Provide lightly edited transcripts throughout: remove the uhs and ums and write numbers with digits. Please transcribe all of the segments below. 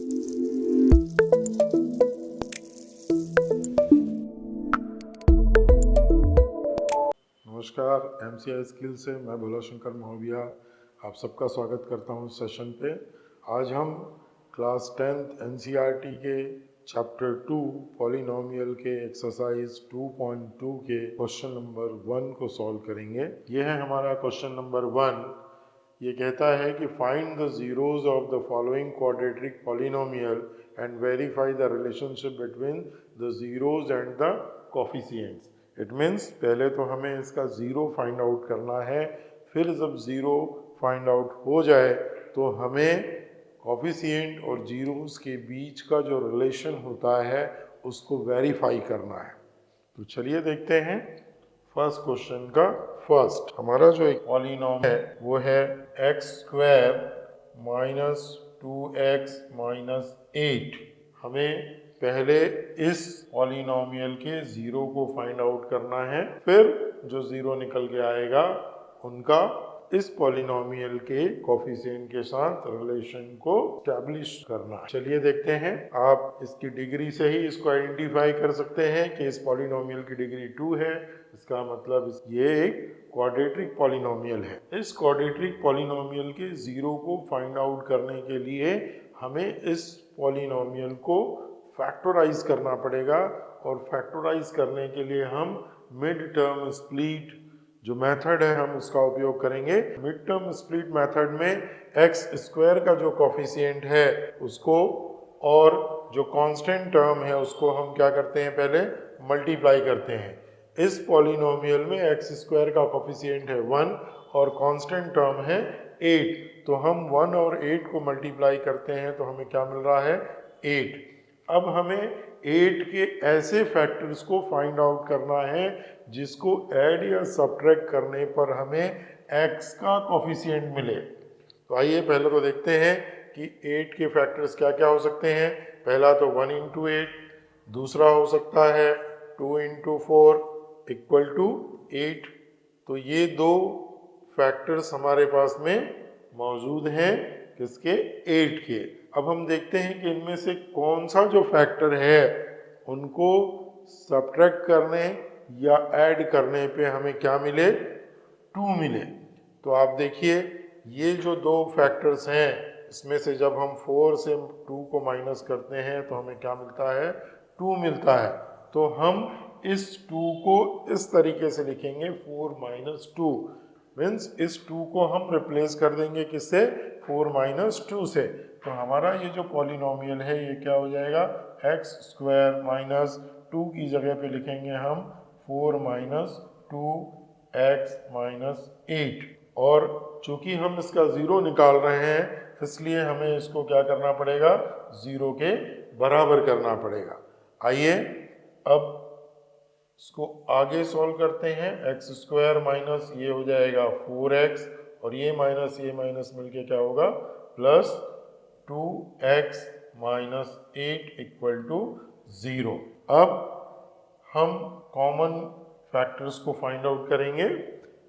नमस्कार, MCI skill से मैं भोला शंकर महोबिया आप सबका स्वागत करता हूँ इस सेशन पे। आज हम क्लास 10th NCERT के चैप्टर 2 पॉलिनोमियल के एक्सरसाइज 2.2 के क्वेश्चन नंबर 1 को सॉल्व करेंगे। यह है हमारा क्वेश्चन नंबर 1। ये कहता है कि find the zeros of the following quadratic polynomial and verify the relationship between the zeros and the coefficients. It means पहले तो हमें इसका ज़ीरो फाइंड आउट करना है, फिर जब ज़ीरो फाइंड आउट हो जाए तो हमें कोफिशिएंट और जीरोस के बीच का जो रिलेशन होता है उसको वेरीफाई करना है। तो चलिए देखते हैं फर्स्ट क्वेश्चन का। फर्स्ट हमारा जो एक पॉलिनोम है वो है x² माइनस 2x माइनस 8। हमें पहले इस पॉलिनोमियल के ज़ीरो को फाइंड आउट करना है, फिर जो ज़ीरो निकल के आएगा उनका इस पॉलिनोमियल के कोफिशिएंट के साथ रिलेशन को एस्टैब्लिश करना। चलिए देखते हैं। आप इसकी डिग्री से ही इसको आइडेंटिफाई कर सकते हैं कि इस पॉलिनोमियल की डिग्री 2 है। इसका मतलब ये एक क्वाड्रेटिक पॉलिनोमियल है। इस क्वाड्रेटिक पॉलिनोमियल के ज़ीरो को फाइंड आउट करने के लिए हमें इस पॉलिनोमियल को फैक्टराइज करना पड़ेगा, और फैक्टराइज करने के लिए हम मिड टर्म स्प्लिट जो मेथड है हम उसका उपयोग करेंगे। मिड टर्म स्प्लिट मेथड में x² का जो कोफिशिएंट है उसको और जो कांस्टेंट टर्म है उसको हम क्या करते हैं, पहले मल्टीप्लाई करते हैं। इस पॉलिनोमियल में x² का कोफिशिएंट है 1 और कांस्टेंट टर्म है 8, तो हम 1 और 8 को मल्टीप्लाई करते हैं तो हमें क्या मिल रहा है, 8। अब हमें 8 के ऐसे फैक्टर्स को फाइंड आउट करना है जिसको ऐड या सब्ट्रैक्ट करने पर हमें x का कोफिशिएंट मिले। तो आइए पहले तो देखते हैं कि 8 के फैक्टर्स क्या क्या हो सकते हैं। पहला तो 1 इंटू 8, दूसरा हो सकता है 2 इंटू 4 इक्वल टू 8। तो ये दो फैक्टर्स हमारे पास में मौजूद हैं, किसके, 8 के। अब हम देखते हैं कि इनमें से कौन सा जो फैक्टर है उनको सब्ट्रैक्ट करने या ऐड करने पे हमें क्या मिले, 2 मिले। तो आप देखिए ये जो दो फैक्टर्स हैं इसमें से जब हम 4 से 2 को माइनस करते हैं तो हमें क्या मिलता है, 2 मिलता है। तो हम इस 2 को इस तरीके से लिखेंगे 4 माइनस 2, मीन्स इस 2 को हम रिप्लेस कर देंगे किससे, 4 माइनस 2 से। तो हमारा ये जो पॉलिनोमियल है ये क्या हो जाएगा, x² माइनस 2 की जगह पे लिखेंगे हम 4 माइनस 2x माइनस 8। और चूंकि हम इसका ज़ीरो निकाल रहे हैं इसलिए हमें इसको क्या करना पड़ेगा, ज़ीरो के बराबर करना पड़ेगा। आइए अब इसको आगे सॉल्व करते हैं। x² माइनस ये हो जाएगा 4x और ये माइनस मिलके क्या होगा, plus 2x minus 8 equal to 0। अब हम कॉमन फैक्टर्स को फाइंड आउट करेंगे।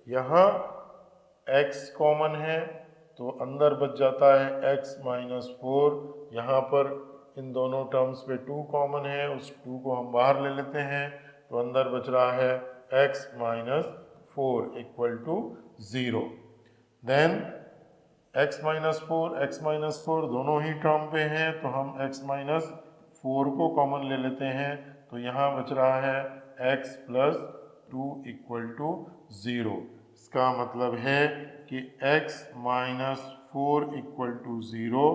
यहाँ x कॉमन है तो अंदर बच जाता है x माइनस 4। यहाँ पर इन दोनों टर्म्स पे 2 कॉमन है, उस 2 को हम बाहर ले लेते हैं तो अंदर बच रहा है x minus 4 equal to 0। Then x minus 4 दोनों ही टर्म पे हैं तो हम x माइनस 4 को कॉमन ले लेते हैं तो यहाँ बच रहा है x प्लस 2 इक्वल टू 0। इसका मतलब है कि x माइनस 4 इक्वल टू 0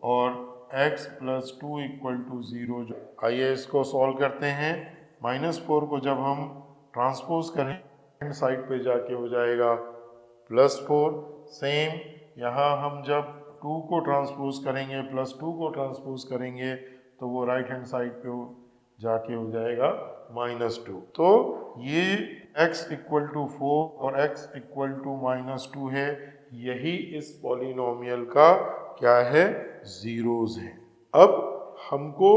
और x प्लस 2 इक्वल टू 0। जो आइए इसको सॉल्व करते हैं। -4 को जब हम ट्रांसपोज करें साइड पे जाके हो जाएगा +4। सेम यहाँ हम जब 2 को ट्रांसपोज करेंगे, +2 को ट्रांसपोज करेंगे तो वो राइट हैंड साइड पे जाके हो जाएगा -2। तो ये x इक्वल टू 4 और x इक्वल टू -2 है, यही इस पॉलिनोमियल का क्या है, जीरोस हैं। अब हमको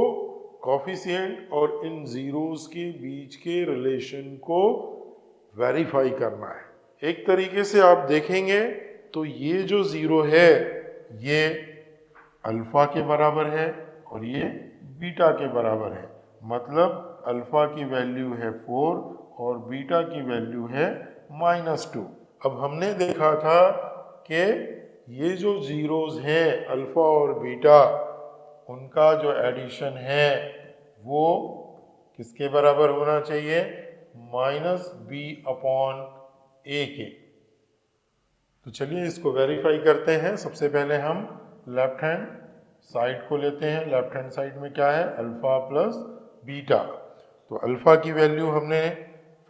कोफिशिएंट और इन जीरोस के बीच के रिलेशन को वेरीफाई करना है। एक तरीके से आप देखेंगे तो ये जो ज़ीरो है ये अल्फा के बराबर है और ये बीटा के बराबर है, मतलब अल्फ़ा की वैल्यू है 4 और बीटा की वैल्यू है -2। अब हमने देखा था कि ये जो जीरोज हैं अल्फ़ा और बीटा, उनका जो एडिशन है वो किसके बराबर होना चाहिए, -b/a के। तो चलिए इसको वेरीफाई करते हैं। सबसे पहले हम लेफ्ट हैंड साइड को लेते हैं। लेफ्ट हैंड साइड में क्या है, अल्फ़ा प्लस बीटा। तो अल्फ़ा की वैल्यू हमने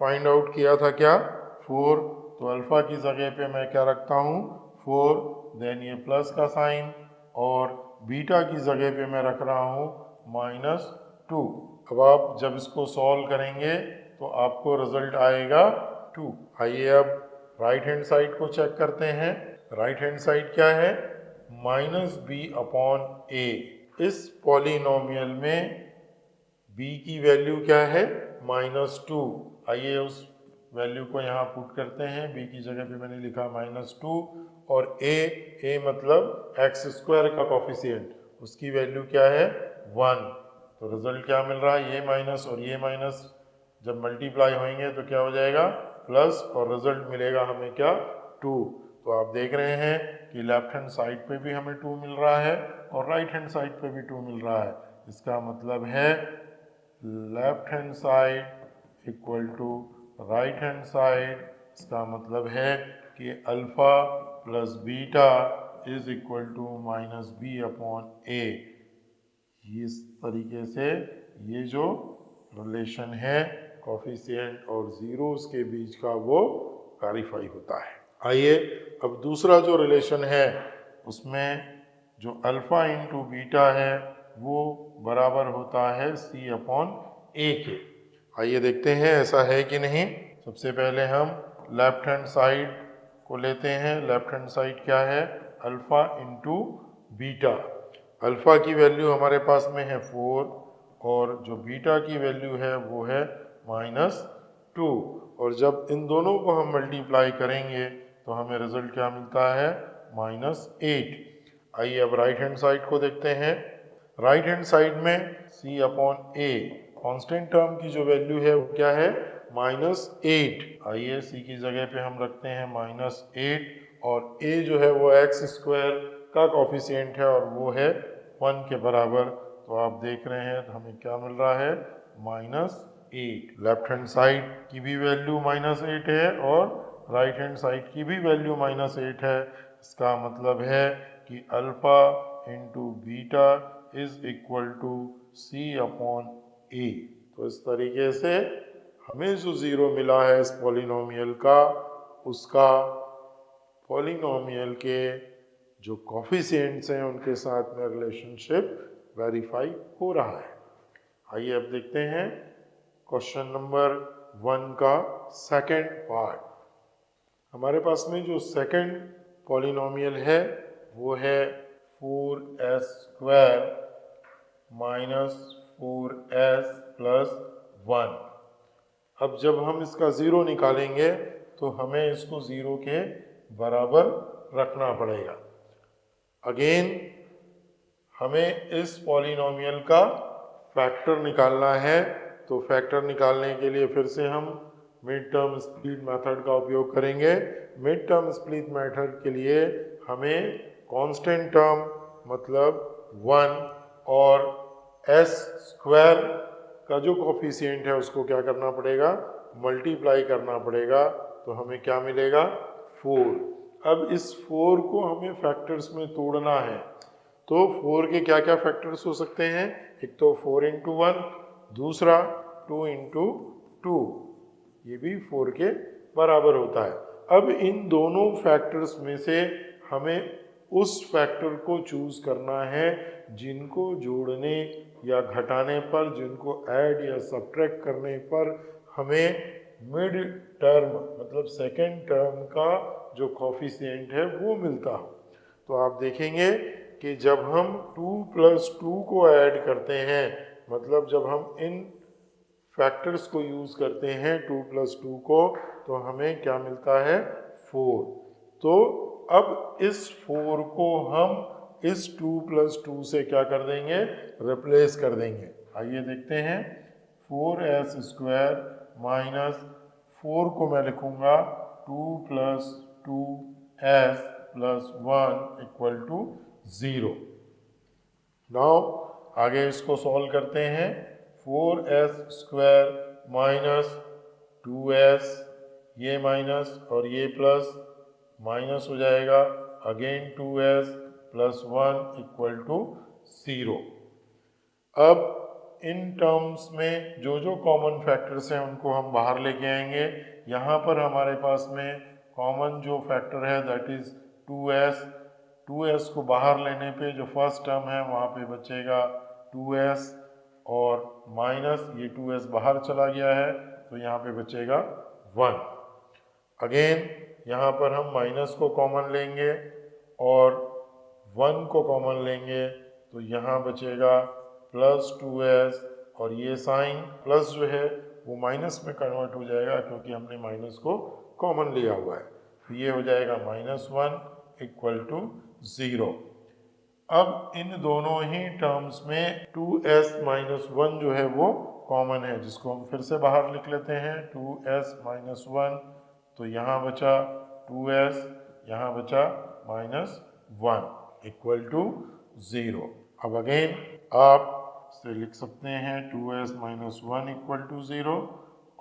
फाइंड आउट किया था क्या, 4। तो अल्फ़ा की जगह पे मैं क्या रखता हूँ, 4, देन ये प्लस का साइन, और बीटा की जगह पे मैं रख रहा हूँ -2। अब आप जब इसको सॉल्व करेंगे तो आपको रिजल्ट आएगा 2। आइए अब राइट हैंड साइड को चेक करते हैं। राइट हैंड साइड क्या है, -b/a। इस पॉलिनोमियल में b की वैल्यू क्या है, -2। आइए उस वैल्यू को यहाँ पुट करते हैं। b की जगह पे मैंने लिखा -2, और a मतलब x² का कोफिशिएंट, उसकी वैल्यू क्या है, 1। तो रिजल्ट क्या मिल रहा है, ये माइनस और ये माइनस जब मल्टीप्लाई होंगे तो क्या हो जाएगा, प्लस, और रिजल्ट मिलेगा हमें क्या, 2। तो आप देख रहे हैं कि लेफ्ट हैंड साइड पे भी हमें 2 मिल रहा है और राइट हैंड साइड पे भी 2 मिल रहा है। इसका मतलब है left hand side equal to right hand side. इसका मतलब है कि alpha plus beta is equal to -b/a। इस तरीके से ये जो रिलेशन है कोफिशिएंट और जीरोस के बीच का वो वेरीफाई होता है। आइए अब दूसरा जो रिलेशन है उसमें जो अल्फ़ा इंटू बीटा है वो बराबर होता है c/a के। आइए देखते हैं ऐसा है कि नहीं। सबसे पहले हम लेफ्ट हैंड साइड को लेते हैं। लेफ्ट हैंड साइड क्या है, अल्फ़ा इंटू बीटा। अल्फ़ा की वैल्यू हमारे पास में है 4 और जो बीटा की वैल्यू है वो है -2, और जब इन दोनों को हम मल्टीप्लाई करेंगे तो हमें रिजल्ट क्या मिलता है, -8। आइए अब राइट हैंड साइड को देखते हैं। राइट हैंड साइड में c/a कांस्टेंट टर्म की जो वैल्यू है वो क्या है, -8। आइए c की जगह पे हम रखते हैं -8, और a जो है वो x² का कोफिशिएंट है और वो है 1 के बराबर। तो आप देख रहे हैं तो हमें क्या मिल रहा है, -8। लेफ्ट हैंड साइड की भी वैल्यू -8 है और राइट हैंड साइड की भी वैल्यू -8 है। इसका मतलब है कि alpha into beta is equal to c/a। तो इस तरीके से हमें जो ज़ीरो मिला है इस पॉलिनोमियल का, उसका पॉलिनोमियल के जो कोफिशिएंट्स हैं उनके साथ में रिलेशनशिप वेरीफाई हो रहा है। आइए अब देखते हैं क्वेश्चन नंबर 1 का सेकंड पार्ट। हमारे पास में जो सेकंड पॉलिनोमियल है वो है 4s² - 4s + 1। अब जब हम इसका ज़ीरो निकालेंगे तो हमें इसको ज़ीरो के बराबर रखना पड़ेगा। अगेन हमें इस पॉलिनोमियल का फैक्टर निकालना है। तो फैक्टर निकालने के लिए फिर से हम मिड टर्म स्प्लिट मेथड का उपयोग करेंगे। मिड टर्म स्प्लिट मेथड के लिए हमें कांस्टेंट टर्म मतलब 1 और s² का जो कोफिशिएंट है उसको क्या करना पड़ेगा, मल्टीप्लाई करना पड़ेगा। तो हमें क्या मिलेगा, 4। अब इस 4 को हमें फैक्टर्स में तोड़ना है। तो 4 के क्या क्या फैक्टर्स हो सकते हैं, एक तो 4 × 1, दूसरा 2 × 2, ये भी 4 के बराबर होता है। अब इन दोनों फैक्टर्स में से हमें उस फैक्टर को चूज करना है जिनको जोड़ने या घटाने पर, जिनको ऐड या सब्ट्रैक्ट करने पर हमें मिड टर्म मतलब सेकेंड टर्म का जो कोफिशिएंट है वो मिलता हो। तो आप देखेंगे कि जब हम 2 + 2 को ऐड करते हैं, मतलब जब हम इन फैक्टर्स को यूज़ करते हैं 2 + 2 को, तो हमें क्या मिलता है, 4। तो अब इस 4 को हम इस 2 + 2 से क्या कर देंगे, रिप्लेस कर देंगे। आइए देखते हैं। 4s² माइनस 4 को मैं लिखूंगा 2 + 2s + 1 = 0। नाउ आगे इसको सॉल्व करते हैं। 4s² माइनस 2s, ये माइनस और ये प्लस, माइनस हो जाएगा, अगेन 2s + 1 = 0। अब इन टर्म्स में जो जो कॉमन फैक्टर्स हैं उनको हम बाहर लेके आएंगे। यहाँ पर हमारे पास में कॉमन जो फैक्टर है दैट इज 2s। 2s को बाहर लेने पे जो फर्स्ट टर्म है वहाँ पे बचेगा 2s और माइनस ये 2s बाहर चला गया है तो यहाँ पे बचेगा 1। अगेन यहाँ पर हम माइनस को कॉमन लेंगे और 1 को कॉमन लेंगे तो यहाँ बचेगा +2s और ये साइन प्लस जो है वो माइनस में कन्वर्ट हो जाएगा क्योंकि हमने माइनस को कॉमन लिया हुआ है। तो ये हो जाएगा -1 = 0। अब इन दोनों ही टर्म्स में 2s - 1 जो है वो कॉमन है, जिसको हम फिर से बाहर लिख लेते हैं। 2s - 1 तो यहाँ बचा 2s, यहाँ बचा -1 = 0। अब अगेन आप से लिख सकते हैं 2s - 1 = 0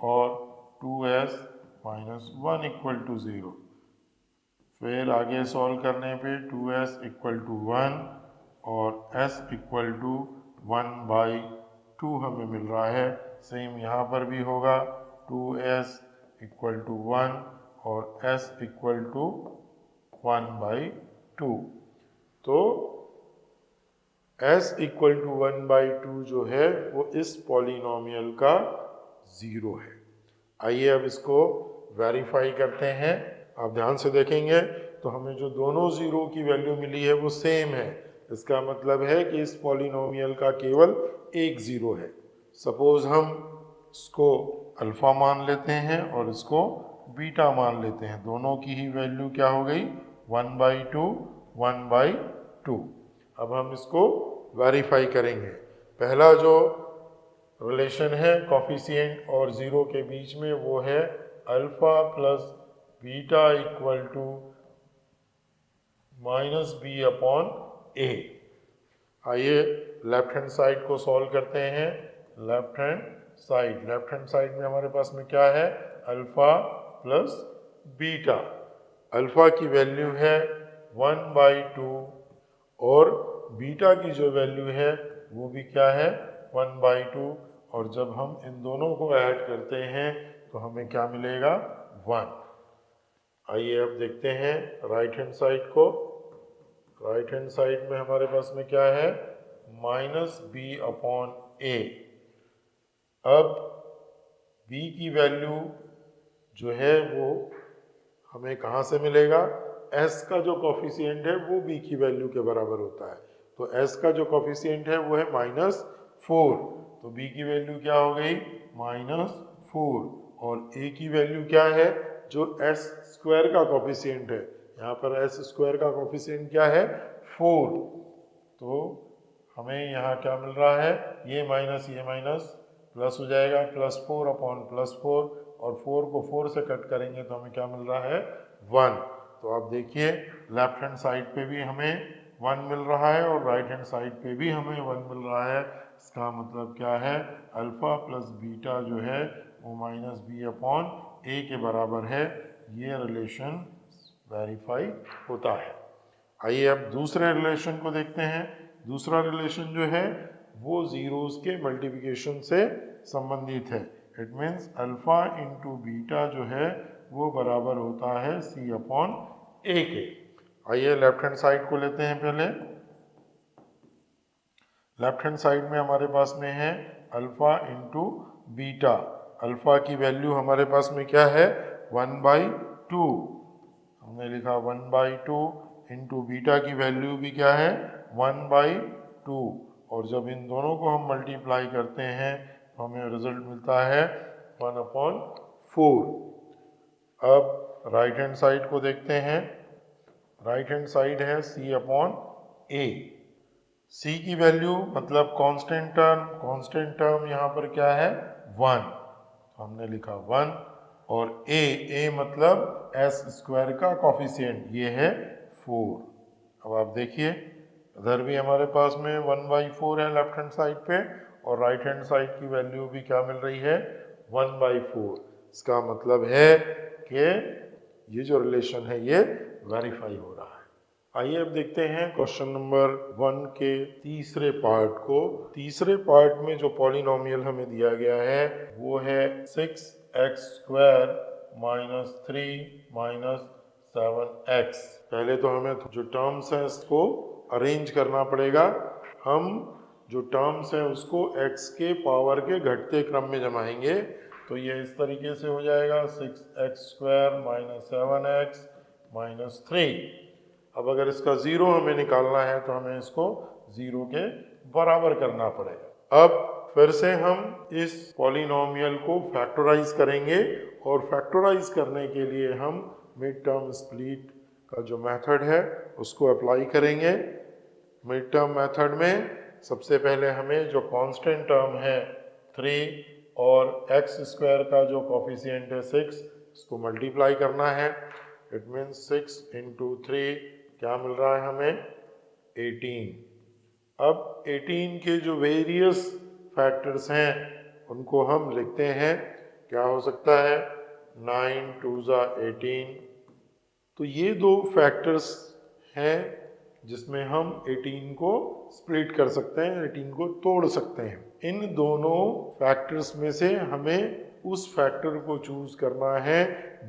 और 2s - 1 = 0। फिर आगे सॉल्व करने पे 2s = 1 और s = 1/2 हमें मिल रहा है। सेम यहाँ पर भी होगा 2s = 1 और s = 1/2। तो s = 1/2 जो है वो इस पॉलिनोमियल का 0 है। आइए अब इसको वेरीफाई करते हैं। आप ध्यान से देखेंगे तो हमें जो दोनों ज़ीरो की वैल्यू मिली है वो सेम है। इसका मतलब है कि इस पॉलिनोमियल का केवल एक ज़ीरो है। सपोज हम इसको अल्फ़ा मान लेते हैं और इसको बीटा मान लेते हैं। दोनों की ही वैल्यू क्या हो गई, 1/2 1/2। अब हम इसको वेरीफाई करेंगे। पहला जो रिलेशन है कॉफिशिएंट और ज़ीरो के बीच में वो है अल्फ़ा + बीटा = -b/a। आइए लेफ्ट हैंड साइड को सॉल्व करते हैं। लेफ्ट हैंड साइड में हमारे पास में क्या है, अल्फ़ा + बीटा। अल्फ़ा की वैल्यू है 1/2 और बीटा की जो वैल्यू है वो भी क्या है, 1/2। और जब हम इन दोनों को ऐड करते हैं तो हमें क्या मिलेगा, 1। आइए अब देखते हैं राइट हैंड साइड को। राइट हैंड साइड में हमारे पास में क्या है, -b/a। अब b की वैल्यू जो है वो हमें कहाँ से मिलेगा, s का जो कॉफिशिएंट है वो b की वैल्यू के बराबर होता है। तो s का जो कॉफिशिएंट है वो है -4, तो b की वैल्यू क्या हो गई, -4। और a की वैल्यू क्या है, जो s² का कॉफिशिएंट है, यहाँ पर s² का कॉफिशिएंट क्या है, 4। तो हमें यहाँ क्या मिल रहा है, ये माइनस प्लस हो जाएगा, +4/+4 और 4 को 4 से कट करेंगे तो हमें क्या मिल रहा है, 1। तो आप देखिए लेफ्ट हैंड साइड पे भी हमें 1 मिल रहा है और राइट हैंड साइड पे भी हमें 1 मिल रहा है। इसका मतलब क्या है, अल्फ़ा + बीटा जो है वो -b/a के बराबर है। ये रिलेशन वेरीफाई होता है। आइए अब दूसरे रिलेशन को देखते हैं। दूसरा रिलेशन जो है वो ज़ीरोज़ के मल्टीप्लिकेशन से संबंधित है। इट मीन्स अल्फ़ा × बीटा जो है वो बराबर होता है c/a के। आइए लेफ्ट हैंड साइड को लेते हैं पहले। लेफ्ट हैंड साइड में हमारे पास में है अल्फ़ा × बीटा। अल्फ़ा की वैल्यू हमारे पास में क्या है, 1/2। हमने लिखा 1/2 × बीटा की वैल्यू भी क्या है, 1/2। और जब इन दोनों को हम मल्टीप्लाई करते हैं तो हमें रिजल्ट मिलता है 1/4। अब राइट हैंड साइड को देखते हैं। राइट हैंड साइड है c/a ए। सी की वैल्यू मतलब कांस्टेंट टर्म यहाँ पर क्या है 1, तो हमने लिखा 1। और ए मतलब एस स्क्वायर का कॉफिशिएंट ये है 4। अब आप देखिए इधर भी हमारे पास में 1/4 है लेफ्ट हैंड साइड पे, और राइट हैंड साइड की वैल्यू भी क्या मिल रही है 1/4। इसका मतलब है कि ये जो रिलेशन है ये वेरीफाई हो रहा है। आइए अब देखते हैं क्वेश्चन नंबर 1 के तीसरे पार्ट को। तीसरे पार्ट में जो पॉलिनोमियल हमें दिया गया है वो है 6x² माइनस 3 माइनस 7x। पहले तो हमें जो टर्म्स हैं इसको अरेंज करना पड़ेगा। हम जो टर्म्स हैं उसको x के पावर के घटते क्रम में जमाएंगे, तो ये इस तरीके से हो जाएगा 6x² माइनस 7x माइनस 3। अब अगर इसका ज़ीरो हमें निकालना है तो हमें इसको ज़ीरो के बराबर करना पड़ेगा। अब फिर से हम इस पॉलिनोमियल को फैक्टराइज करेंगे, और फैक्टराइज करने के लिए हम मिड टर्म स्प्लिट का जो मेथड है उसको अप्लाई करेंगे। मिड टर्म मेथड में सबसे पहले हमें जो कांस्टेंट टर्म है 3 और x² का जो कोफिशिएंट है 6, इसको मल्टीप्लाई करना है। इट मीन्स 6 इंटू 3 क्या मिल रहा है हमें 18। अब 18 के जो वेरियस फैक्टर्स हैं उनको हम लिखते हैं। क्या हो सकता है 9 2 18। तो ये दो फैक्टर्स हैं जिसमें हम 18 को स्प्लिट कर सकते हैं, 18 को तोड़ सकते हैं। इन दोनों फैक्टर्स में से हमें उस फैक्टर को चूज करना है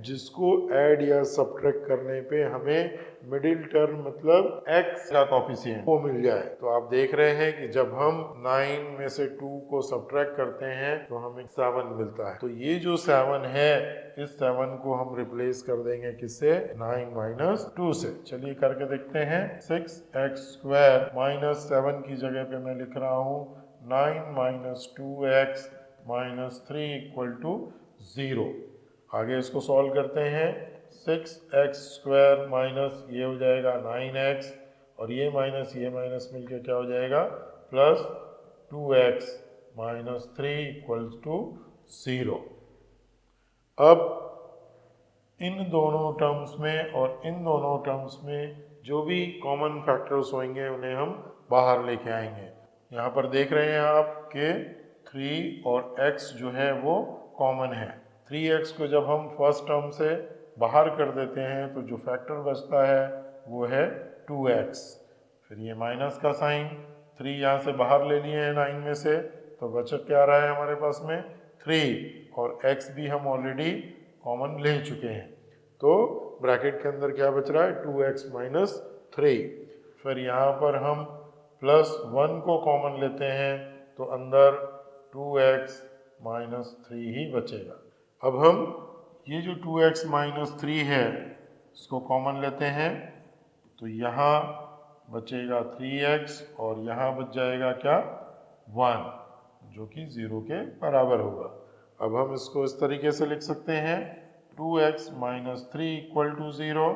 जिसको ऐड या सब्ट्रैक्ट करने पे हमें मिडिल टर्म मतलब x का कोफिशिएंट वो मिल जाए। तो आप देख रहे हैं कि जब हम 9 में से 2 को सब्ट्रैक्ट करते हैं तो हमें 7 मिलता है। तो ये जो 7 है इस 7 को हम रिप्लेस कर देंगे किससे 9 माइनस 2 से। चलिए करके देखते हैं। 6x² माइनस 7 की जगह पे मैं लिख रहा हूँ 9 minus 2x minus 3 equal to 0। आगे इसको सॉल्व करते हैं। 6x² माइनस ये हो जाएगा 9x, और ये माइनस मिलके क्या हो जाएगा plus 2x minus 3 equal to 0। अब इन दोनों टर्म्स में और इन दोनों टर्म्स में जो भी कॉमन फैक्टर्स होंगे उन्हें हम बाहर लेके आएंगे। यहाँ पर देख रहे हैं आप कि 3 और x जो है वो कॉमन है। 3x को जब हम फर्स्ट टर्म से बाहर कर देते हैं तो जो फैक्टर बचता है वो है 2x। फिर ये माइनस का साइन, 3 यहाँ से बाहर ले लिए हैं 9 में से, तो बचत क्या आ रहा है हमारे पास में 3, और x भी हम ऑलरेडी कॉमन ले चुके हैं। तो ब्रैकेट के अंदर क्या बच रहा है 2x माइनस 3। फिर यहाँ पर हम प्लस 1 को कॉमन लेते हैं तो अंदर 2x माइनस 3 ही बचेगा। अब हम ये जो 2x माइनस 3 है इसको कॉमन लेते हैं तो यहाँ बचेगा 3x, और यहाँ बच जाएगा क्या 1, जो कि 0 के बराबर होगा। अब हम इसको इस तरीके से लिख सकते हैं 2x minus 3 equal to 0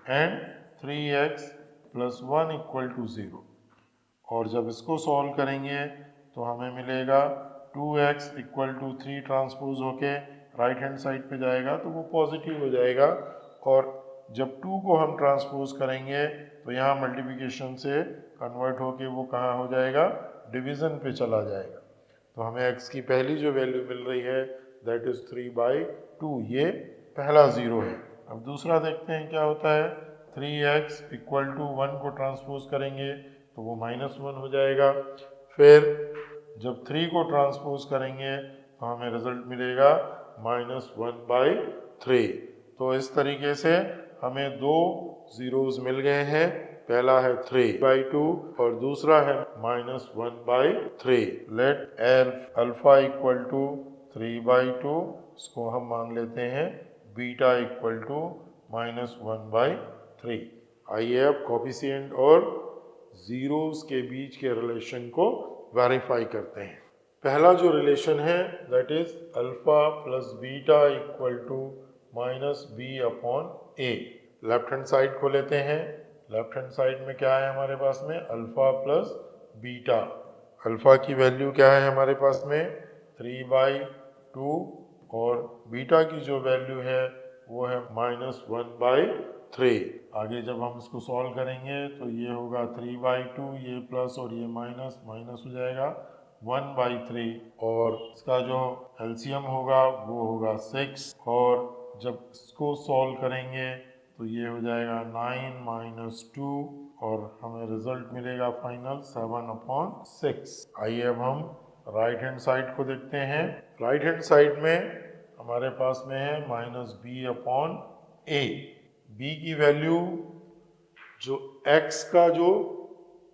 and 3x plus 1 equal to 0। और जब इसको सॉल्व करेंगे तो हमें मिलेगा 2x इक्वल टू 3 ट्रांसपोज होके राइट हैंड साइड पे जाएगा तो वो पॉजिटिव हो जाएगा, और जब 2 को हम ट्रांसपोज करेंगे तो यहाँ मल्टीप्लिकेशन से कन्वर्ट होके वो कहाँ हो जाएगा डिवीज़न पे चला जाएगा। तो हमें x की पहली जो वैल्यू मिल रही है दैट इज़ 3/2, ये पहला ज़ीरो है। अब दूसरा देखते हैं क्या होता है। 3x इक्वल टू 1 को ट्रांसपोज करेंगे तो वो -1 हो जाएगा। फिर जब 3 को ट्रांसपोज करेंगे तो हमें रिजल्ट मिलेगा -1/3। तो इस तरीके से हमें दो ज़ीरोज़ मिल गए हैं। पहला है 3/2 और दूसरा है -1/3। लेट अल्फा इक्वल टू 3/2, इसको हम मान लेते हैं बीटा इक्वल टू -1/3। आइए अब कोफिशिएंट और ज़ीरोज़ के बीच के रिलेशन को वेरीफाई करते हैं। पहला जो रिलेशन है that is alpha plus beta equal to -b/a। Left hand side को लेते हैं। लेफ्ट हैंड साइड में क्या है हमारे पास में, अल्फा प्लस बीटा। अल्फा की वैल्यू क्या है हमारे पास में 3/2 और बीटा की जो वैल्यू है वो है -1/3। आगे जब हम इसको सॉल्व करेंगे तो ये होगा 3/2, ये प्लस और ये माइनस, माइनस हो जाएगा 1/3 और इसका जो एलसीएम होगा वो होगा 6 और जब इसको सॉल्व करेंगे तो ये हो जाएगा 9 - 2 और हमें रिजल्ट मिलेगा फाइनल 7/6। आइए अब हम राइट हैंड साइड को देखते हैं। राइट हैंड साइड में हमारे पास में है -b/a। b की वैल्यू जो x का जो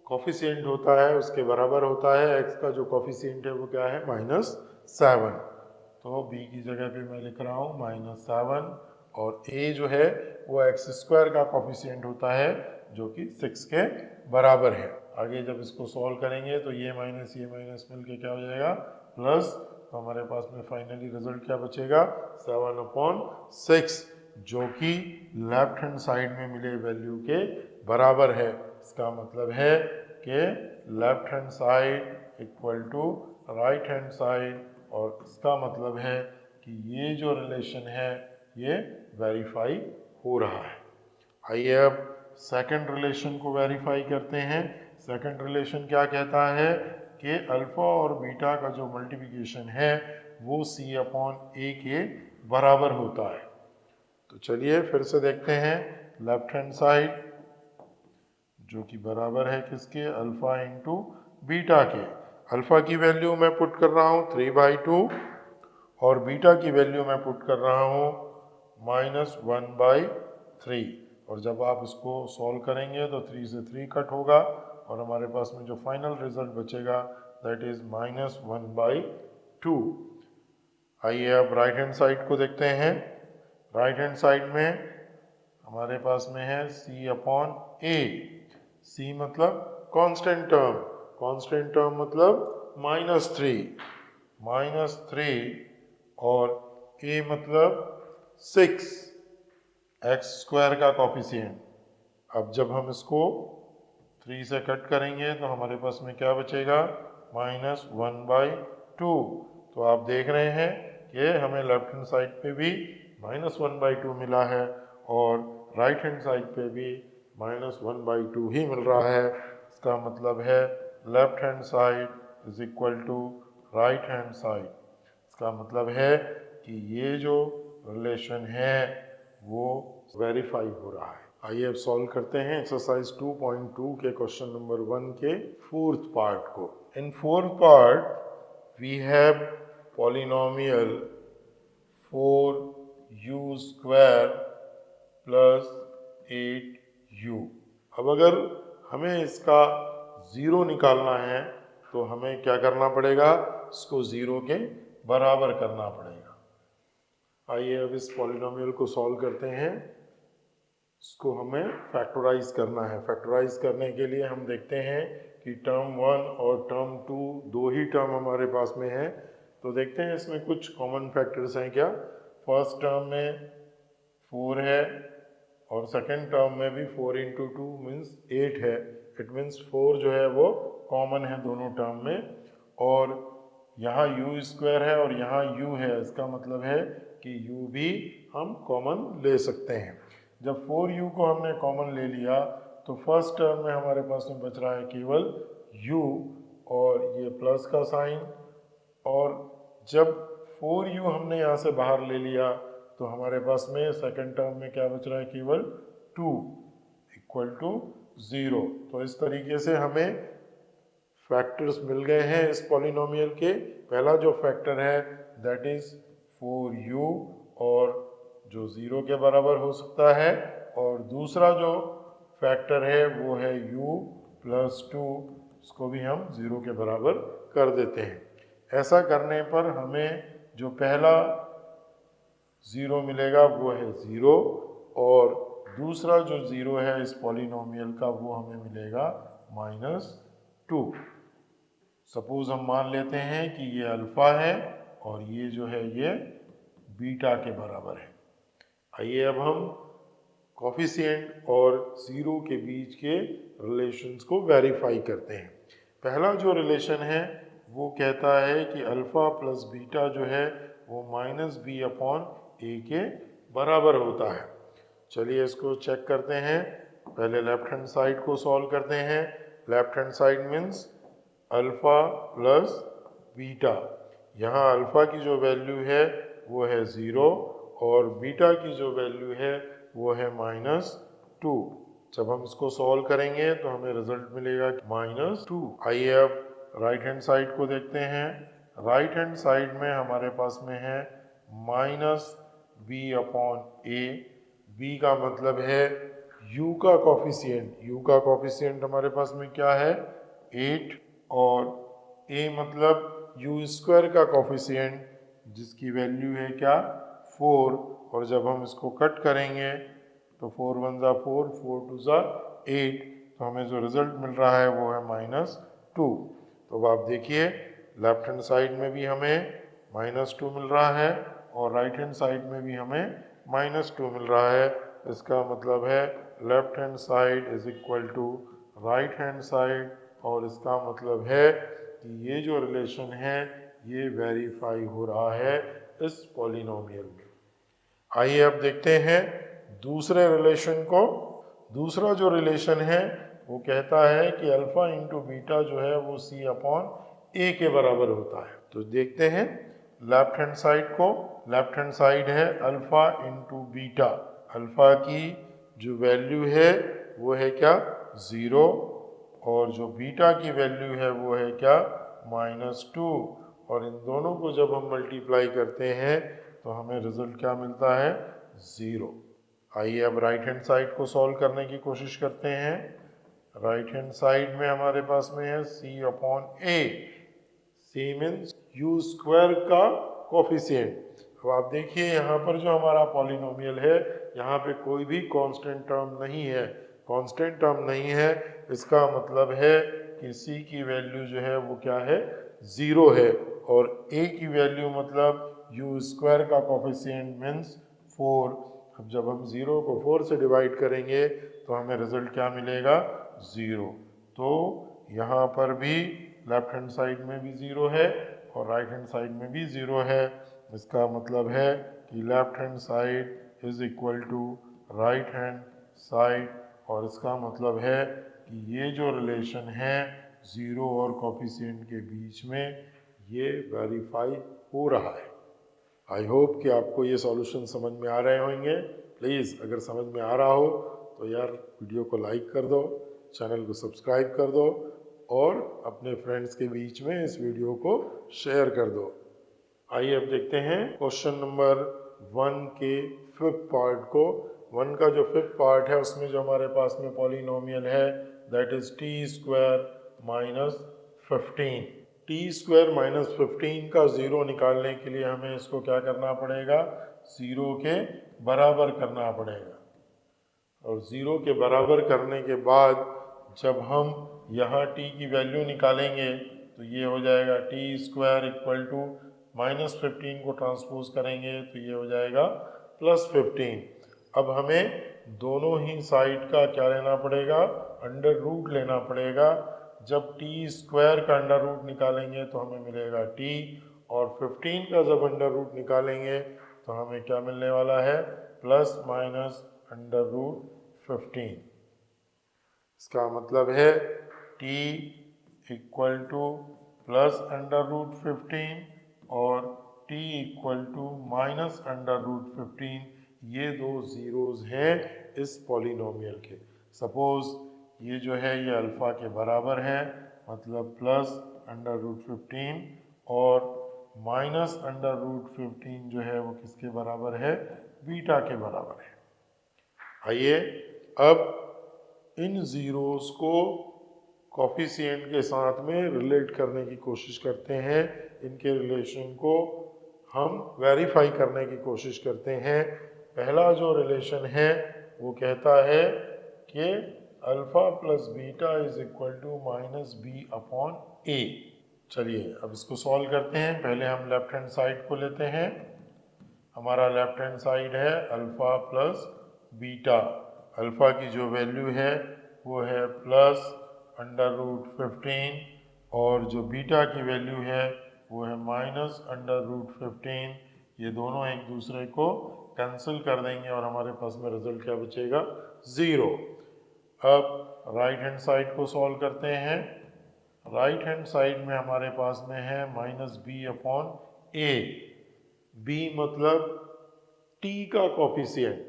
कॉफिशिएंट होता है उसके बराबर होता है। x का जो कॉफिशिएंट है वो क्या है, -7। तो b की जगह पे मैं लिख रहा हूँ -7 और a जो है वो x² का कॉफिशिएंट होता है जो कि 6 के बराबर है। आगे जब इसको सॉल्व करेंगे तो ये माइनस मिल के क्या हो जाएगा प्लस, तो हमारे पास में फाइनली रिजल्ट क्या बचेगा 7/6 जो कि लेफ्ट हैंड साइड में मिले वैल्यू के बराबर है। इसका मतलब है कि left hand side equal to right hand side और इसका मतलब है कि ये जो रिलेशन है ये वेरीफाई हो रहा है। आइए अब सेकंड रिलेशन को वेरीफाई करते हैं। सेकंड रिलेशन क्या कहता है कि अल्फा और बीटा का जो मल्टीप्लिकेशन है वो c/a के बराबर होता है। तो चलिए फिर से देखते हैं लेफ्ट हैंड साइड जो कि बराबर है किसके, अल्फा इंटू बीटा के। अल्फा की वैल्यू मैं पुट कर रहा हूँ 3/2 और बीटा की वैल्यू मैं पुट कर रहा हूँ -1/3 और जब आप इसको सॉल्व करेंगे तो 3 से 3 कट होगा और हमारे पास में जो फाइनल रिजल्ट बचेगा दैट इज -1/2। आइए अब राइट हैंड साइड को देखते हैं। राइट हैंड साइड में हमारे पास में है c/a। c मतलब कांस्टेंट टर्म, कांस्टेंट टर्म मतलब -3 और a मतलब 6, x² का कॉफिशिएंट। अब जब हम इसको 3 से कट करेंगे तो हमारे पास में क्या बचेगा -1/2। तो आप देख रहे हैं कि हमें लेफ्ट हैंड साइड पे भी -1/2 मिला है और राइट हैंड साइड पे भी -1/2 ही मिल रहा है। इसका मतलब है left hand side is equal to right hand side. इसका मतलब है कि ये जो रिलेशन है वो वेरीफाई हो रहा है। आइए अब सॉल्व करते हैं एक्सरसाइज 2.2 के क्वेश्चन नंबर 1 के फोर्थ पार्ट को। In fourth part we have polynomial 4u² plus 8u। अब अगर हमें इसका ज़ीरो निकालना है तो हमें क्या करना पड़ेगा, इसको ज़ीरो के बराबर करना पड़ेगा। आइए अब इस पॉलिनोमियल को सॉल्व करते हैं। इसको हमें फैक्टराइज करना है। फैक्टराइज करने के लिए हम देखते हैं कि टर्म 1 और टर्म 2 दो ही टर्म हमारे पास में है। तो देखते हैं इसमें कुछ कॉमन फैक्टर्स हैं क्या। फर्स्ट टर्म में 4 है और सेकेंड टर्म में भी 4 × 2 मीन्स 8 है। इट मीन्स 4 जो है वो कॉमन है दोनों टर्म में और यहाँ u² है और यहाँ u है। इसका मतलब है कि u भी हम कॉमन ले सकते हैं। जब 4u को हमने कॉमन ले लिया तो फर्स्ट टर्म में हमारे पास में बच रहा है केवल u और ये प्लस का साइन, और जब 4u हमने यहाँ से बाहर ले लिया तो हमारे पास में सेकंड टर्म में क्या बच रहा है, केवल 2 = 0। तो इस तरीके से हमें फैक्टर्स मिल गए हैं इस पॉलिनोमियल के। पहला जो फैक्टर है दैट इज 4u और जो 0 के बराबर हो सकता है, और दूसरा जो फैक्टर है वो है u + 2, इसको भी हम 0 के बराबर कर देते हैं। ऐसा करने पर हमें जो पहला 0 मिलेगा वो है 0 और दूसरा जो 0 है इस पॉलिनोमियल का वो हमें मिलेगा -2। सपोज हम मान लेते हैं कि ये अल्फा है और ये जो है ये बीटा के बराबर है। आइए अब हम कॉफिशिएंट और ज़ीरो के बीच के रिलेशंस को वेरीफाई करते हैं। पहला जो रिलेशन है वो कहता है कि अल्फ़ा प्लस बीटा जो है वो माइनस बी अपॉन ए के बराबर होता है। चलिए इसको चेक करते हैं। पहले लेफ्ट हैंड साइड को सॉल्व करते हैं। Left hand side means alpha plus beta. यहाँ अल्फ़ा की जो वैल्यू है वो है 0 और बीटा की जो वैल्यू है वो है -2। जब हम इसको सॉल्व करेंगे तो हमें रिजल्ट मिलेगा -2। आइए अब राइट हैंड साइड को देखते हैं। राइट हैंड साइड में हमारे पास में है -b अपॉन a। b का मतलब है u का कॉफिशिएंट। u का कॉफिशिएंट हमारे पास में क्या है 8 और a मतलब u स्क्वायर का कॉफिशिएंट जिसकी वैल्यू है क्या 4। और जब हम इसको कट करेंगे तो 4 1 ज़ा 4, 4 2 ज़ा 8, तो हमें जो रिजल्ट मिल रहा है वो है -2। तो अब आप देखिए लेफ्ट हैंड साइड में भी हमें -2 मिल रहा है और राइट हैंड साइड में भी हमें -2 मिल रहा है। इसका मतलब है left hand side is equal to right hand side और इसका मतलब है कि ये जो रिलेशन है ये वेरीफाई हो रहा है इस पॉलिनोमियल में। आइए अब देखते हैं दूसरे रिलेशन को। दूसरा जो रिलेशन है वो कहता है कि अल्फ़ा इंटू बीटा जो है वो सी अपॉन ए के बराबर होता है। तो देखते हैं लेफ्ट हैंड साइड को। लेफ्ट हैंड साइड है अल्फ़ा इंटू बीटा। अल्फ़ा की जो वैल्यू है वो है क्या 0 और जो बीटा की वैल्यू है वो है क्या -2। और इन दोनों को जब हम मल्टीप्लाई करते हैं तो हमें रिजल्ट क्या मिलता है 0। आइए अब राइट हैंड साइड को सॉल्व करने की कोशिश करते हैं। राइट हैंड साइड में हमारे पास में है c upon a। c means u square का कोफिशिएंट। अब आप देखिए यहाँ पर जो हमारा पॉलिनोमियल है यहाँ पे कोई भी कांस्टेंट टर्म नहीं है। कांस्टेंट टर्म नहीं है इसका मतलब है कि c की वैल्यू जो है वो क्या है 0 है और a की वैल्यू मतलब u स्क्वायर का कोफिशिएंट मीन्स 4। अब जब हम 0 को 4 से डिवाइड करेंगे तो हमें रिजल्ट क्या मिलेगा 0। तो यहाँ पर भी लेफ्ट हैंड साइड में भी 0 है और राइट हैंड साइड में भी 0 है। इसका मतलब है कि left hand side is equal to right hand side और इसका मतलब है कि ये जो रिलेशन है 0 और कोफिशिएंट के बीच में ये वेरीफाई हो रहा है। आई होप कि आपको ये सॉल्यूशन समझ में आ रहे होंगे। प्लीज़ अगर समझ में आ रहा हो तो यार वीडियो को लाइक कर दो, चैनल को सब्सक्राइब कर दो और अपने फ्रेंड्स के बीच में इस वीडियो को शेयर कर दो। आइए अब देखते हैं क्वेश्चन नंबर 1 के 5th पार्ट को। 1 का जो 5th पार्ट है उसमें जो हमारे पास में पॉलिनोमियल है that is T square minus 15। T square minus 15 का 0 निकालने के लिए हमें इसको क्या करना पड़ेगा 0 के बराबर करना पड़ेगा। और 0 के बराबर करने के बाद जब हम यहाँ t की वैल्यू निकालेंगे तो ये हो जाएगा टी स्क्वायर इक्वल टू -15 को ट्रांसपोज करेंगे तो ये हो जाएगा +15। अब हमें दोनों ही साइड का क्या लेना पड़ेगा अंडर रूट लेना पड़ेगा। जब टी स्क्वायर का अंडर रूट निकालेंगे तो हमें मिलेगा t और 15 का जब अंडर रूट निकालेंगे तो हमें क्या मिलने वाला है प्लस माइनस अंडर रूट 15। इसका मतलब है t equal to plus under root 15 और t equal to minus under root 15। ये दो ज़ीरोज़ हैं इस पॉलिनोमियल के। सपोज़ ये जो है ये अल्फ़ा के बराबर है मतलब प्लस अंडर रूट 15 और माइनस अंडर रूट 15 जो है वो किसके बराबर है बीटा के बराबर है। आइए अब इन ज़ीरोज़ को कॉफिशिएंट के साथ में रिलेट करने की कोशिश करते हैं। इनके रिलेशन को हम वेरीफाई करने की कोशिश करते हैं। पहला जो रिलेशन है वो कहता है कि alpha plus beta is equal to -b upon a। चलिए अब इसको सॉल्व करते हैं। पहले हम लेफ्ट हैंड साइड को लेते हैं। हमारा लेफ्ट हैंड साइड है अल्फ़ा प्लस बीटा। अल्फ़ा की जो वैल्यू है वो है प्लस √15 और जो बीटा की वैल्यू है वो है -√15। ये दोनों एक दूसरे को कैंसिल कर देंगे और हमारे पास में रिजल्ट क्या बचेगा, 0। अब राइट हैंड साइड को सॉल्व करते हैं। राइट हैंड साइड में हमारे पास में है -b/a। b मतलब t का कोफिशिएंट,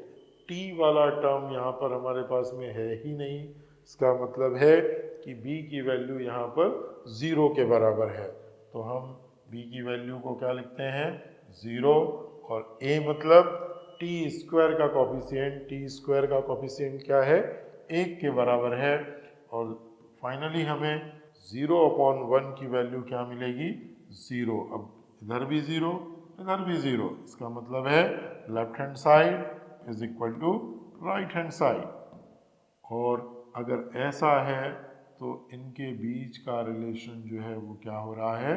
t वाला टर्म यहाँ पर हमारे पास में है ही नहीं। इसका मतलब है कि b की वैल्यू यहाँ पर 0 के बराबर है। तो हम b की वैल्यू को क्या लिखते हैं, 0। और a मतलब t² का कोफिशिएंट, t² का कोफिशिएंट क्या है, 1 के बराबर है। और फाइनली हमें 0/1 की वैल्यू क्या मिलेगी, 0। अब इधर भी 0, इधर भी 0। इसका मतलब है left hand side is equal to right hand side. और अगर ऐसा है तो इनके बीच का रिलेशन जो है वो क्या हो रहा है,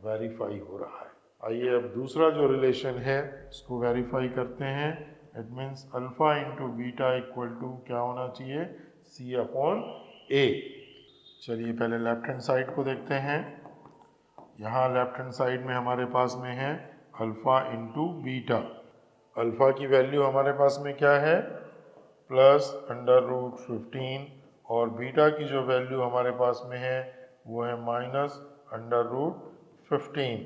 वेरीफाई हो रहा है। आइए अब दूसरा जो रिलेशन है उसको वेरीफाई करते हैं। It means alpha into beta equal to क्या होना चाहिए, c/a। चलिए पहले लेफ्ट हैंड साइड को देखते हैं। यहाँ लेफ्ट हैंड साइड में हमारे पास में है अल्फ़ा इंटू बीटा। अल्फ़ा की वैल्यू हमारे पास में क्या है, प्लस √15 और बीटा की जो वैल्यू हमारे पास में है वो है -√15।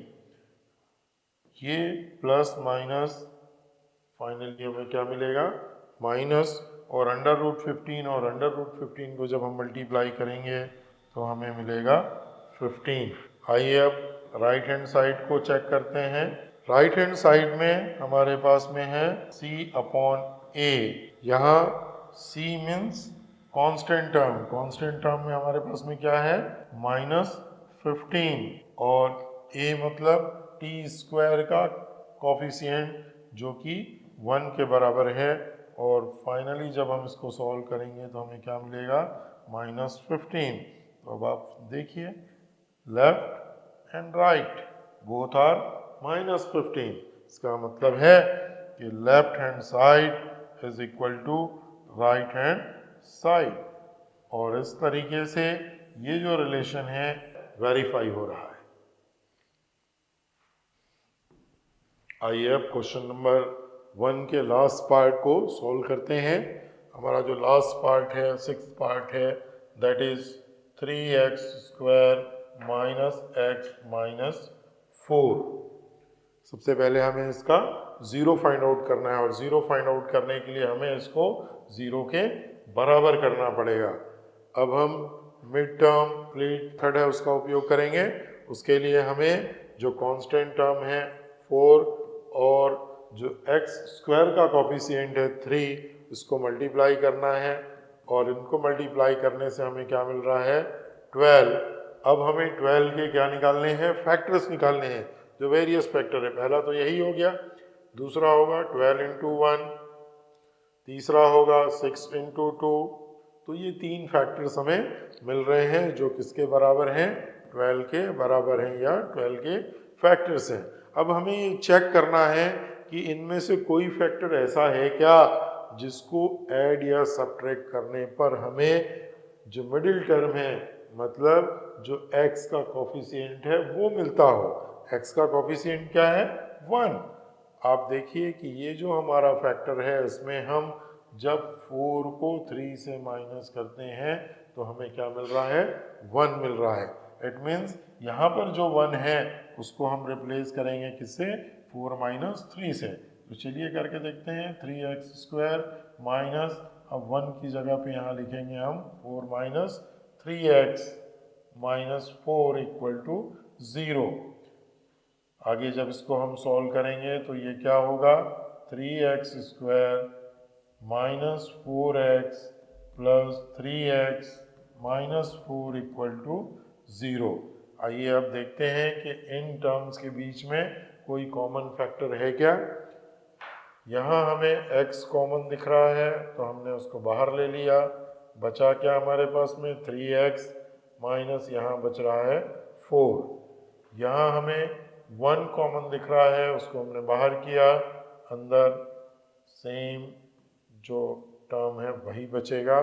ये प्लस माइनस फाइनली हमें क्या मिलेगा, माइनस, और √15 और √15 को जब हम मल्टीप्लाई करेंगे तो हमें मिलेगा 15। आइए अब राइट हैंड साइड को चेक करते हैं। राइट हैंड साइड में हमारे पास में है c/a। यहाँ c means constant term, constant term में हमारे पास में क्या है, -15 और a मतलब t² का कोफिशिएंट जो कि 1 के बराबर है। और फाइनली जब हम इसको सॉल्व करेंगे तो हमें क्या मिलेगा, -15। तो अब आप देखिए left and right both are -15। इसका मतलब है कि left hand side is equal to right hand side. और इस तरीके से ये जो रिलेशन है वेरीफाई हो रहा है। आइए अब क्वेश्चन नंबर 1 के लास्ट पार्ट को सॉल्व करते हैं। हमारा जो लास्ट पार्ट है, 6th पार्ट है, दैट इज 3x² - x - 4। सबसे पहले हमें इसका 0 फाइंड आउट करना है और 0 फाइंड आउट करने के लिए हमें इसको 0 के बराबर करना पड़ेगा। अब हम मिड टर्म मेथड है उसका उपयोग करेंगे। उसके लिए हमें जो कांस्टेंट टर्म है 4 और जो x² का कोफिशिएंट है 3, इसको मल्टीप्लाई करना है और इनको मल्टीप्लाई करने से हमें क्या मिल रहा है, 12। अब हमें 12 के क्या निकालने हैं, फैक्टर्स निकालने हैं, जो वेरियस फैक्टर है। पहला तो यही हो गया, दूसरा होगा 12 × 1, तीसरा होगा 6 × 2। तो ये 3 फैक्टर्स हमें मिल रहे हैं जो किसके बराबर हैं, 12 के बराबर हैं या 12 के फैक्टर्स हैं। अब हमें ये चेक करना है कि इनमें से कोई फैक्टर ऐसा है क्या जिसको ऐड या सब्ट्रैक्ट करने पर हमें जो मिडिल टर्म है, मतलब जो x का कोफिशिएंट है वो मिलता हो। x का कोफिशिएंट क्या है, 1। आप देखिए कि ये जो हमारा फैक्टर है इसमें हम जब 4 को 3 से माइनस करते हैं तो हमें क्या मिल रहा है, 1 मिल रहा है। इट मीन्स यहाँ पर जो 1 है उसको हम रिप्लेस करेंगे किससे, 4 - 3 से। तो चलिए करके देखते हैं। 3x² माइनस, अब 1 की जगह पे यहाँ लिखेंगे हम 4 - 3x - 4 = 0। आगे जब इसको हम सॉल्व करेंगे तो ये क्या होगा, 3x² - 4x + 3x - 4 = 0। आइए अब देखते हैं कि इन टर्म्स के बीच में कोई कॉमन फैक्टर है क्या। यहाँ हमें x कॉमन दिख रहा है तो हमने उसको बाहर ले लिया। बचा क्या हमारे पास में, 3x माइनस यहाँ बच रहा है 4। यहाँ हमें 1 कॉमन दिख रहा है, उसको हमने बाहर किया। अंदर सेम जो टर्म है वही बचेगा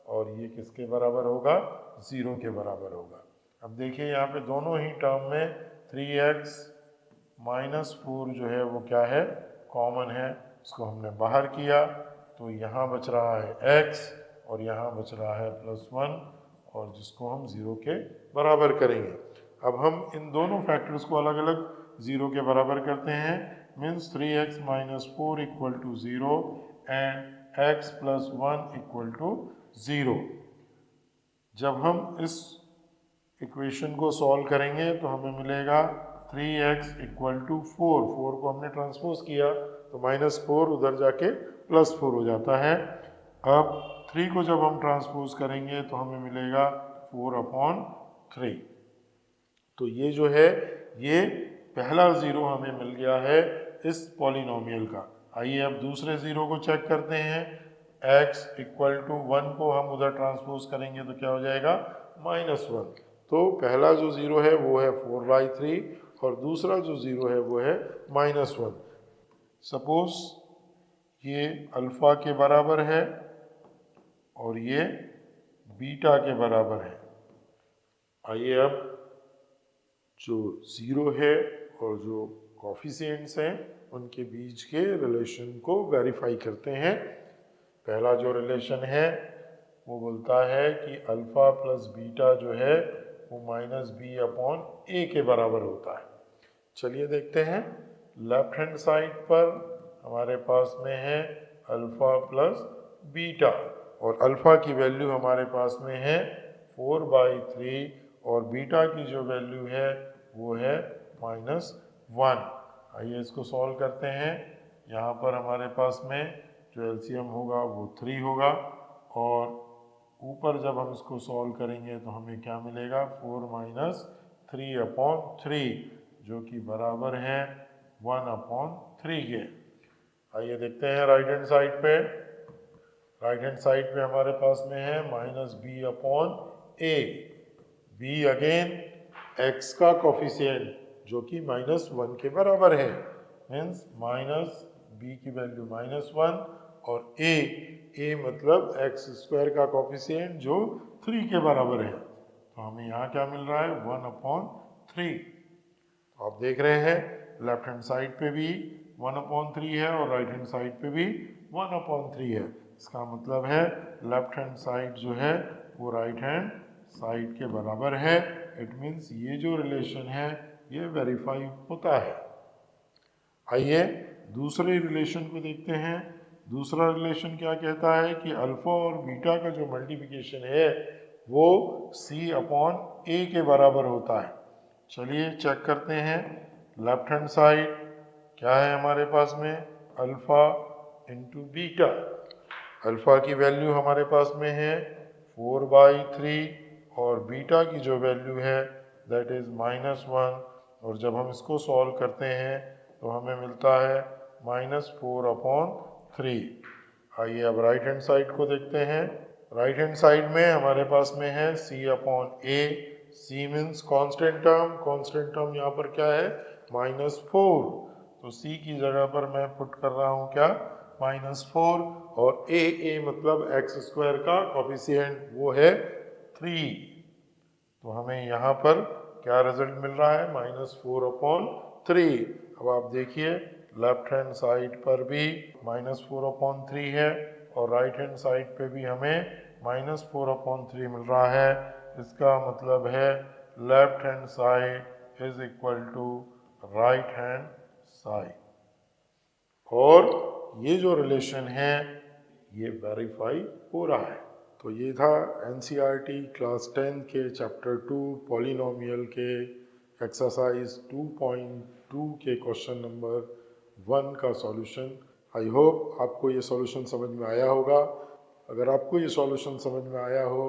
और ये किसके बराबर होगा, 0 के बराबर होगा। अब देखिए यहाँ पे दोनों ही टर्म में 3x माइनस 4 जो है वो क्या है, कॉमन है। इसको हमने बाहर किया तो यहाँ बच रहा है x और यहाँ बच रहा है +1 और जिसको हम 0 के बराबर करेंगे। अब हम इन दोनों फैक्टर्स को अलग अलग 0 के बराबर करते हैं। Means 3x minus 4 equal to 0 and x plus 1 equal to 0। जब हम इस इक्वेशन को सॉल्व करेंगे तो हमें मिलेगा 3x इक्वल टू 4 को हमने ट्रांसपोज किया तो -4 उधर जाके +4 हो जाता है। अब 3 को जब हम ट्रांसपोज करेंगे तो हमें मिलेगा 4/3। तो ये जो है ये पहला 0 हमें मिल गया है इस पॉलिनोमियल का। आइए अब दूसरे 0 को चेक करते हैं। x इक्वल टू 1 को हम उधर ट्रांसपोज करेंगे तो क्या हो जाएगा, -1। तो पहला जो 0 है वो है 4/3 और दूसरा जो 0 है वो है -1। सपोज ये अल्फा के बराबर है और ये बीटा के बराबर है। आइए अब जो 0 है और जो कॉफिशिएंट्स हैं उनके बीच के रिलेशन को वेरीफाई करते हैं। पहला जो रिलेशन है वो बोलता है कि अल्फा प्लस बीटा जो है वो -b/a के बराबर होता है। चलिए देखते हैं। लेफ्ट हैंड साइड पर हमारे पास में है अल्फा प्लस बीटा और अल्फा की वैल्यू हमारे पास में है 4/3 और बीटा की जो वैल्यू है वो है -1। आइए इसको सॉल्व करते हैं। यहाँ पर हमारे पास में जो एलसीएम होगा वो 3 होगा और ऊपर जब हम इसको सॉल्व करेंगे तो हमें क्या मिलेगा, 4 - 3/3 जो कि बराबर है 1/3 के। आइए देखते हैं राइट हैंड साइड पे। राइट हैंड साइड पे हमारे पास में है -b/a। b अगेन x का कोफिशिएंट जो कि -1 के बराबर है। मीन्स -b की वैल्यू -1 और a मतलब x² का कोफिशिएंट जो 3 के बराबर है। तो हमें यहाँ क्या मिल रहा है, 1/3। तो आप देख रहे हैं लेफ्ट हैंड साइड पे भी 1/3 है और राइट हैंड साइड पे भी 1/3 है। इसका मतलब है लेफ्ट हैंड साइड जो है वो राइट हैंड साइड के बराबर है। इट मीन्स ये जो रिलेशन है ये वेरीफाई होता है। आइए दूसरे रिलेशन को देखते हैं। दूसरा रिलेशन क्या कहता है कि अल्फा और बीटा का जो मल्टीप्लिकेशन है वो c/a के बराबर होता है। चलिए चेक करते हैं। लेफ्ट हैंड साइड क्या है हमारे पास में, अल्फा इंटू बीटा। अल्फा की वैल्यू हमारे पास में है 4/3 और बीटा की जो वैल्यू है दैट इज -1 और जब हम इसको सॉल्व करते हैं तो हमें मिलता है -4/3। आइए अब राइट हैंड साइड को देखते हैं। राइट हैंड साइड में हमारे पास में है c/a। c means constant term. Constant term यहाँ पर क्या है, -4। तो c की जगह पर मैं पुट कर रहा हूँ क्या, -4 और a मतलब x² का कोफिशिएंट वो है 3। तो हमें यहाँ पर क्या रिजल्ट मिल रहा है, -4/3। अब आप देखिए लेफ्ट हैंड साइड पर भी -4/3 है और राइट हैंड साइड पे भी हमें -4/3 मिल रहा है। इसका मतलब है left hand side is equal to right hand side और ये जो रिलेशन है ये वेरीफाई हो रहा है। तो ये था एनसीईआरटी क्लास 10 के चैप्टर 2 पॉलिनोमियल के एक्सरसाइज 2.2 के क्वेश्चन नंबर 1 का सॉल्यूशन। आई होप आपको ये सॉल्यूशन समझ में आया होगा। अगर आपको ये सॉल्यूशन समझ में आया हो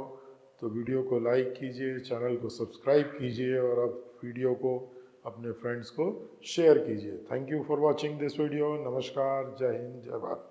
तो वीडियो को लाइक कीजिए, चैनल को सब्सक्राइब कीजिए और अब वीडियो को अपने फ्रेंड्स को शेयर कीजिए। Thank you for watching this video. नमस्कार, जय हिंद, जय भारत।